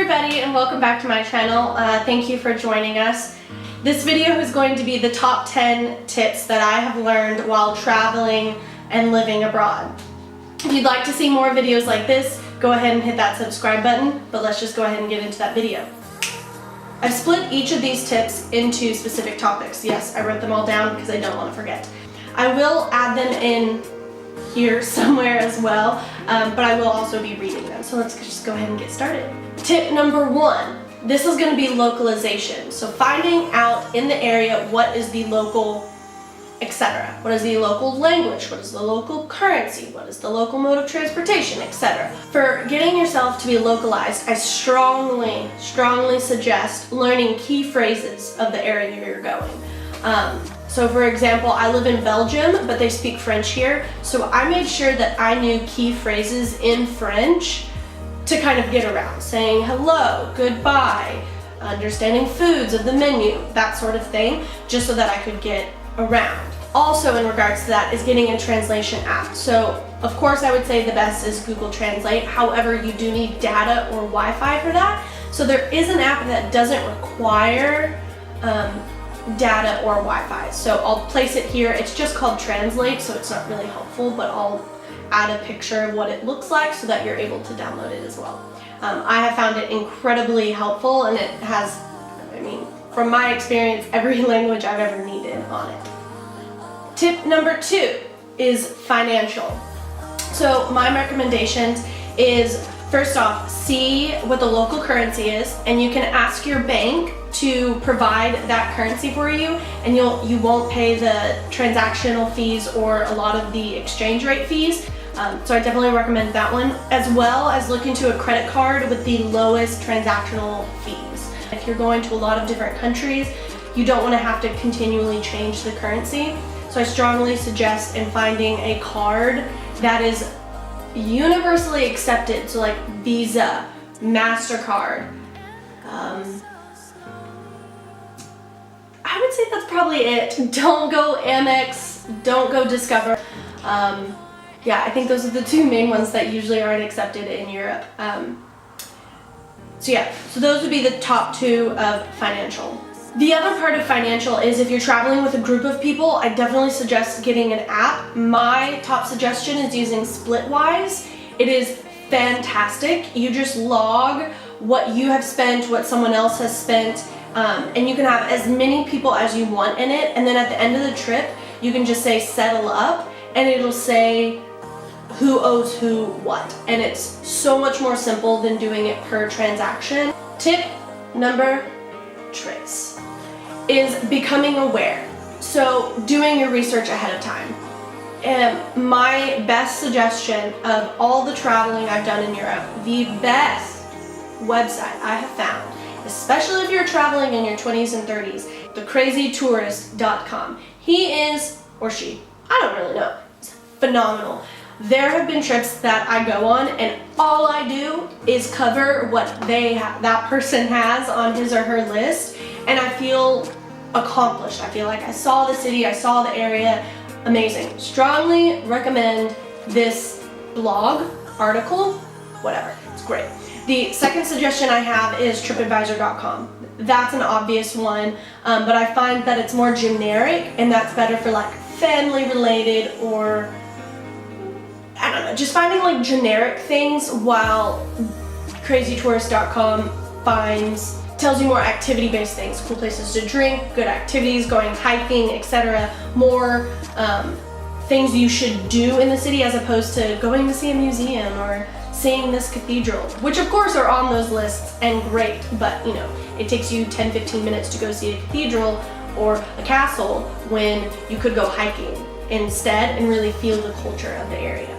everybody and welcome back to my channel. Thank you for joining us. This video is going to be the top 10 tips that I have learned while traveling and living abroad. If you'd like to see more videos like this, go ahead and hit that subscribe button, but let's just go ahead and get into that video. I've split each of these tips into specific topics. Yes, I wrote them all down because I don't want to forget. I will add them in here somewhere as well, but I will also be reading them. So let's just go ahead and get started. Tip number 1, this is going to be localization. So finding out in the area what is the local, etc. What is the local language? What is the local currency? What is the local mode of transportation, etc. For getting yourself to be localized, I strongly suggest learning key phrases of the area you're going. So for example, I live in Belgium, but they speak French here, so I made sure that I knew key phrases in French to kind of get around, saying hello, goodbye, understanding foods of the menu, that sort of thing, just so that I could get around. Also in regards to that is getting a translation app. So of course I would say the best is Google Translate, however you do need data or Wi-Fi for that. So there is an app that doesn't require data or Wi-Fi. So I'll place it here. It's just called Translate, so it's not really helpful, but I'll add a picture of what it looks like so that you're able to download it as well. I have found it incredibly helpful, and it has, I mean, from my experience, every language I've ever needed on it. Tip number 2 is financial. So my recommendations is, first off, see what the local currency is, and you can ask your bank to provide that currency for you, and you won't pay the transactional fees or a lot of the exchange rate fees. So I definitely recommend that one, as well as look into a credit card with the lowest transactional fees. If you're going to a lot of different countries, you don't want to have to continually change the currency. So I strongly suggest in finding a card that is universally accepted, so like Visa, MasterCard. I would say that's probably it. Don't go Amex, don't go Discover. Yeah, I think those are the 2 main ones that usually aren't accepted in Europe. So those would be the top 2 of financial. The other part of financial is if you're traveling with a group of people, I definitely suggest getting an app. My top suggestion is using Splitwise. It is fantastic. You just log what you have spent, what someone else has spent, and you can have as many people as you want in it, and then at the end of the trip, you can just say settle up, and it'll say who owes who what, and it's so much more simple than doing it per transaction. Tip number 3 is becoming aware. So doing your research ahead of time. And my best suggestion of all the traveling I've done in Europe, the best website I have found, especially if you're traveling in your 20s and 30s, thecrazytourist.com. He is, or she, I don't really know, it's phenomenal. There have been trips that I go on and all I do is cover what that person has on his or her list, and I feel accomplished. I feel like I saw the city, I saw the area. Amazing. Strongly recommend this blog, article, whatever. It's great. The second suggestion I have is tripadvisor.com. That's an obvious one, but I find that it's more generic, and that's better for like family related or I don't know, just finding like generic things, while crazytourist.com tells you more activity-based things, cool places to drink, good activities, going hiking, etc. More things you should do in the city as opposed to going to see a museum or seeing this cathedral, which of course are on those lists and great, but you know, it takes you 10-15 minutes to go see a cathedral or a castle when you could go hiking instead and really feel the culture of the area.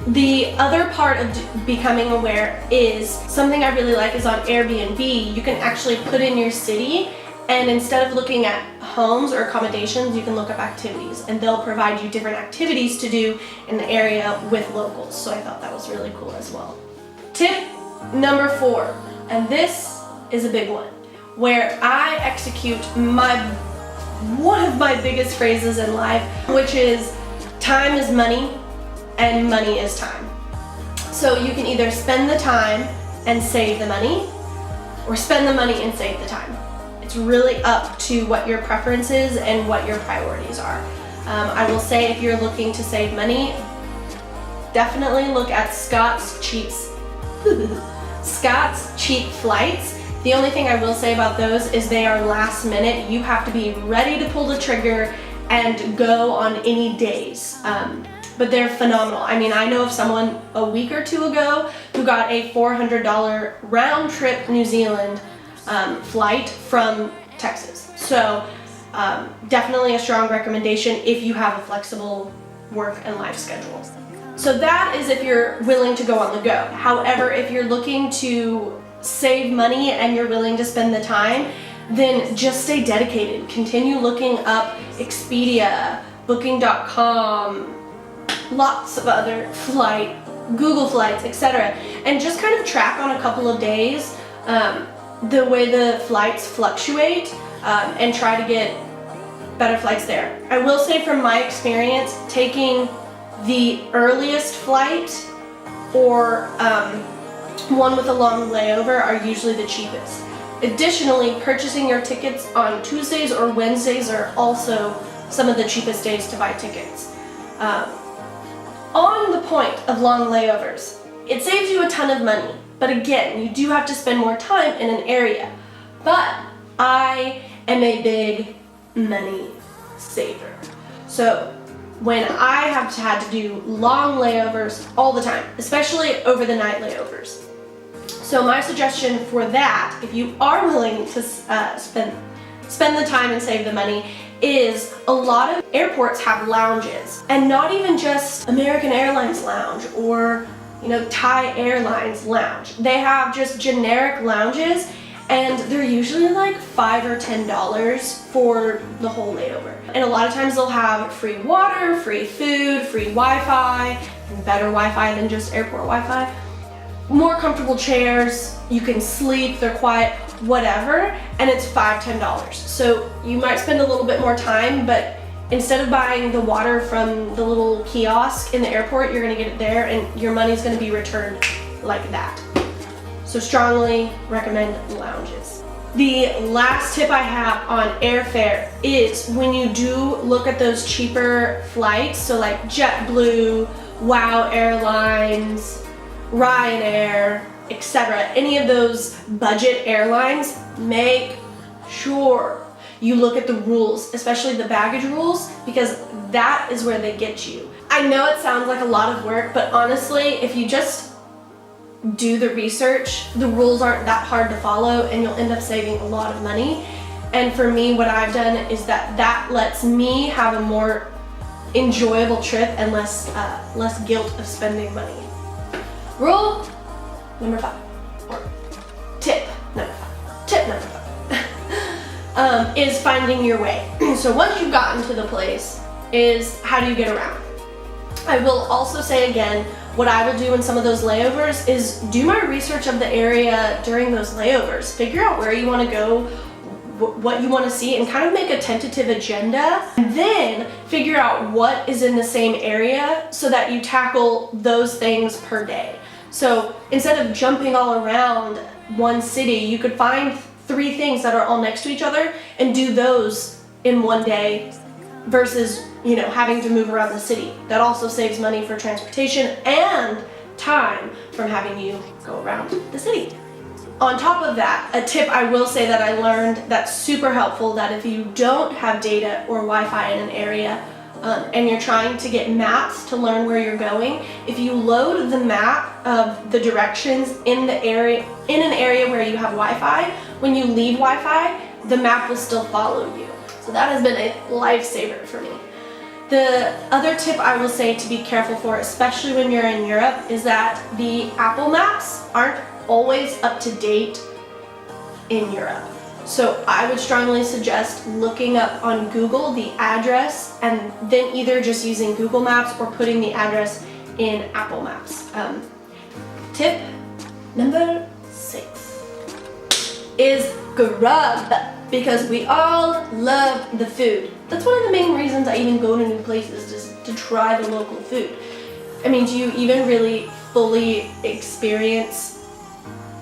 The other part of becoming aware is something I really like is on Airbnb. You can actually put in your city, and instead of looking at homes or accommodations, you can look up activities, and they'll provide you different activities to do in the area with locals. So I thought that was really cool as well. Tip number 4, and this is a big one, where I execute one of my biggest phrases in life, which is time is money and money is time. So you can either spend the time and save the money, or spend the money and save the time. It's really up to what your preference is and what your priorities are. I will say if you're looking to save money, definitely look at Scott's cheap flights. The only thing I will say about those is they are last minute. You have to be ready to pull the trigger and go on any days. But they're phenomenal. I mean, I know of someone a week or two ago who got a $400 round trip New Zealand flight from Texas. So definitely a strong recommendation if you have a flexible work and life schedule. So that is if you're willing to go on the go. However, if you're looking to save money and you're willing to spend the time, then just stay dedicated. Continue looking up Expedia, Booking.com, lots of other Google Flights, etc. And just kind of track on a couple of days the way the flights fluctuate and try to get better flights there. I will say from my experience, taking the earliest flight or one with a long layover are usually the cheapest. Additionally, purchasing your tickets on Tuesdays or Wednesdays are also some of the cheapest days to buy tickets. On the point of long layovers, it saves you a ton of money, but again, you do have to spend more time in an area. But I am a big money saver. So when I have had to do long layovers all the time, especially over the night layovers. So my suggestion for that, if you are willing to spend the time and save the money, is a lot of airports have lounges, and not even just American Airlines lounge or Thai Airlines lounge. They have just generic lounges, and they're usually like $5 or $10 for the whole layover. And a lot of times they'll have free water, free food, free Wi-Fi, and better Wi-Fi than just airport Wi-Fi. More comfortable chairs, you can sleep, they're quiet, whatever, and it's $5, $10. So you might spend a little bit more time, but instead of buying the water from the little kiosk in the airport, you're gonna get it there and your money's gonna be returned like that. So strongly recommend lounges. The last tip I have on airfare is when you do look at those cheaper flights, so like JetBlue, WOW Airlines, Ryanair, etc., any of those budget airlines, make sure you look at the rules, especially the baggage rules, because that is where they get you. I know it sounds like a lot of work, but honestly, if you just do the research, the rules aren't that hard to follow and you'll end up saving a lot of money. And for me, what I've done is that lets me have a more enjoyable trip and less guilt of spending money. Rule number 5, or tip number 5, is finding your way. So once you've gotten to the place, is how do you get around? I will also say again, what I will do in some of those layovers is do my research of the area during those layovers. Figure out where you want to go, what you want to see, and kind of make a tentative agenda. And then figure out what is in the same area so that you tackle those things per day. So instead of jumping all around one city, you could find 3 things that are all next to each other and do those in one day versus, having to move around the city. That also saves money for transportation and time from having you go around the city. On top of that, a tip I will say that I learned that's super helpful, that if you don't have data or Wi-Fi in an area, and you're trying to get maps to learn where you're going, if you load the map of the directions in an area where you have Wi-Fi, when you leave Wi-Fi, the map will still follow you. So that has been a lifesaver for me. The other tip I will say to be careful for, especially when you're in Europe, is that the Apple Maps aren't always up to date in Europe. So I would strongly suggest looking up on Google the address and then either just using Google Maps or putting the address in Apple Maps. Tip number 6 is grub, because we all love the food. That's one of the main reasons I even go to new places, just to try the local food. I mean, do you even really fully experience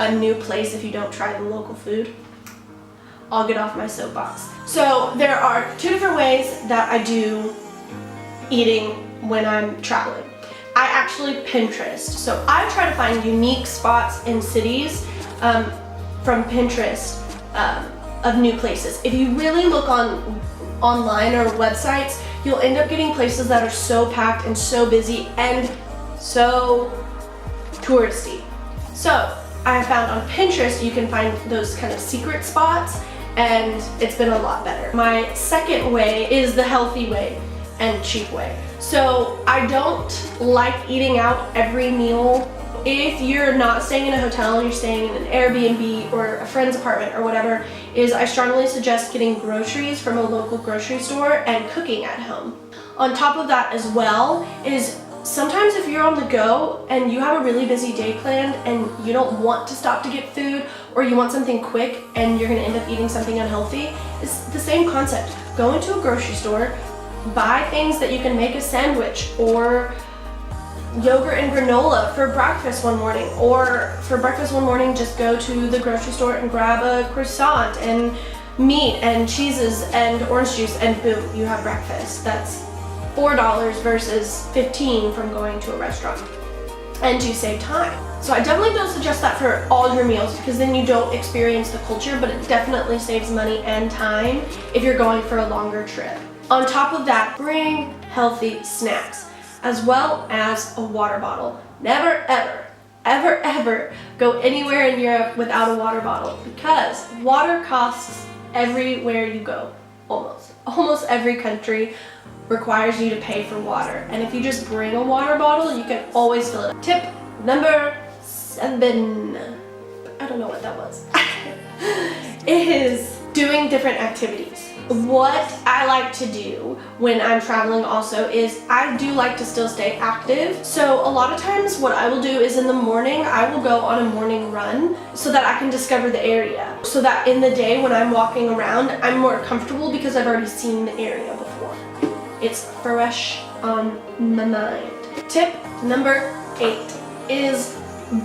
a new place if you don't try the local food. I'll get off my soapbox. So there are 2 different ways that I do eating when I'm traveling. I actually Pinterest. So I try to find unique spots in cities from Pinterest of new places. If you really look online or websites, you'll end up getting places that are so packed and so busy and so touristy. So I found on Pinterest you can find those kind of secret spots, and it's been a lot better. My second way is the healthy way and cheap way. So I don't like eating out every meal. If you're not staying in a hotel and you're staying in an Airbnb or a friend's apartment or whatever, I strongly suggest getting groceries from a local grocery store and cooking at home. On top of that as well is sometimes if you're on the go and you have a really busy day planned and you don't want to stop to get food, or you want something quick and you're gonna end up eating something unhealthy, it's the same concept. Go into a grocery store, buy things that you can make a sandwich, or yogurt and granola for breakfast one morning, or for breakfast one morning just go to the grocery store and grab a croissant and meat and cheeses and orange juice, and boom, you have breakfast. That's $4 versus $15 from going to a restaurant, and you save time. So I definitely don't suggest that for all your meals, because then you don't experience the culture, but it definitely saves money and time if you're going for a longer trip. On top of that, bring healthy snacks as well as a water bottle. Never ever, ever, ever go anywhere in Europe without a water bottle, because water costs everywhere you go. Almost every country requires you to pay for water, and if you just bring a water bottle, you can always fill it up. Tip number 7, I don't know what that was, is doing different activities. What I like to do when I'm traveling also is I do like to still stay active. So a lot of times what I will do is in the morning I will go on a morning run so that I can discover the area. So that in the day when I'm walking around, I'm more comfortable because I've already seen the area before. It's fresh on my mind. Tip number 8 is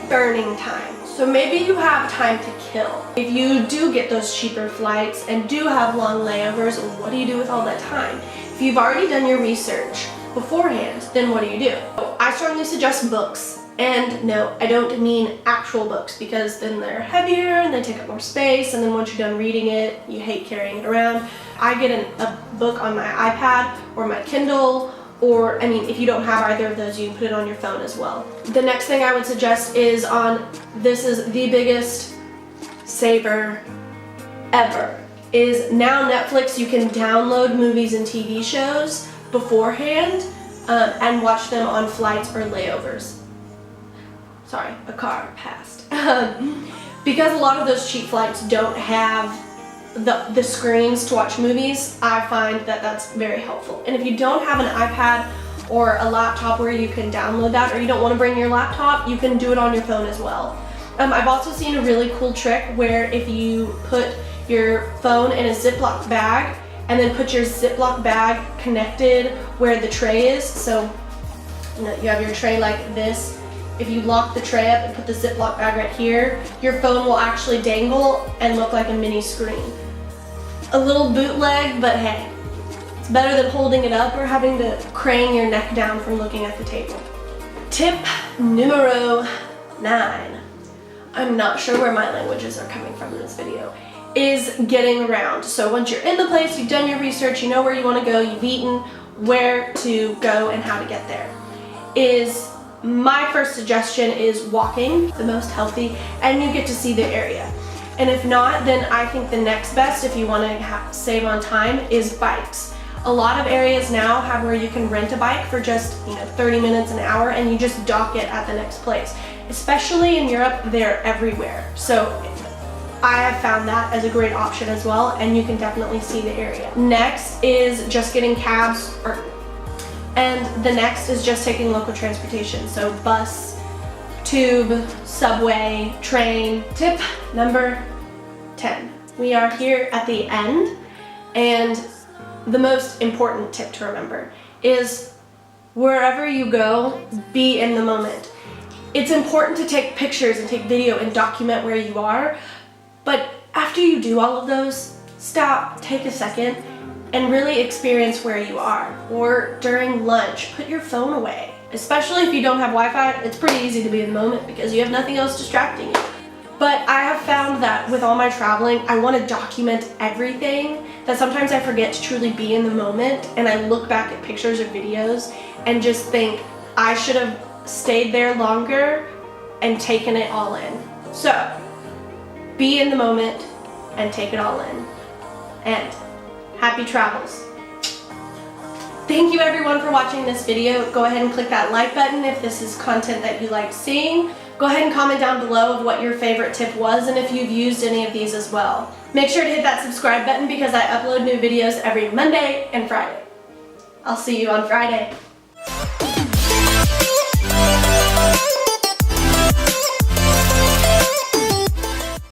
burning time. So maybe you have time to kill. If you do get those cheaper flights and do have long layovers, what do you do with all that time? If you've already done your research beforehand, then what do you do? I strongly suggest books. And no, I don't mean actual books, because then they're heavier and they take up more space, and then once you're done reading it, you hate carrying it around. I get a book on my iPad or my Kindle, or, I mean, if you don't have either of those, you can put it on your phone as well. The next thing I would suggest is this is the biggest saver ever, is now Netflix, you can download movies and TV shows beforehand and watch them on flights or layovers. Sorry, a car passed. Because a lot of those cheap flights don't have the screens to watch movies, I find that that's very helpful. And if you don't have an iPad or a laptop where you can download that, or you don't want to bring your laptop, you can do it on your phone as well. I've also seen a really cool trick where if you put your phone in a Ziploc bag and then put your Ziploc bag connected where the tray is, so you have your tray like this. If you lock the tray up and put the Ziploc bag right here, your phone will actually dangle and look like a mini screen. A little bootleg, but hey, it's better than holding it up or having to crane your neck down from looking at the table. Tip numero 9. I'm not sure where my languages are coming from in this video, is getting around. So once you're in the place, you've done your research, you know where you want to go, you've eaten, where to go and how to get there. My first suggestion is walking, the most healthy, and you get to see the area. And if not, then I think the next best, if you want to save on time, is bikes. A lot of areas now have where you can rent a bike for just 30 minutes, an hour, and you just dock it at the next place. Especially in Europe, they're everywhere. So I have found that as a great option as well, and you can definitely see the area. Next is just getting cabs, and the next is just taking local transportation. So bus, tube, subway, train. Tip number 10. We are here at the end, and the most important tip to remember is wherever you go, be in the moment. It's important to take pictures and take video and document where you are, but after you do all of those, stop, take a second, and really experience where you are. Or during lunch, put your phone away. Especially if you don't have Wi-Fi, it's pretty easy to be in the moment because you have nothing else distracting you. But I have found that with all my traveling, I want to document everything, that sometimes I forget to truly be in the moment, and I look back at pictures or videos and just think, I should have stayed there longer and taken it all in. So, be in the moment and take it all in. And happy travels. Thank you everyone for watching this video. Go ahead and click that like button if this is content that you like seeing. Go ahead and comment down below of what your favorite tip was and if you've used any of these as well. Make sure to hit that subscribe button because I upload new videos every Monday and Friday. I'll see you on Friday.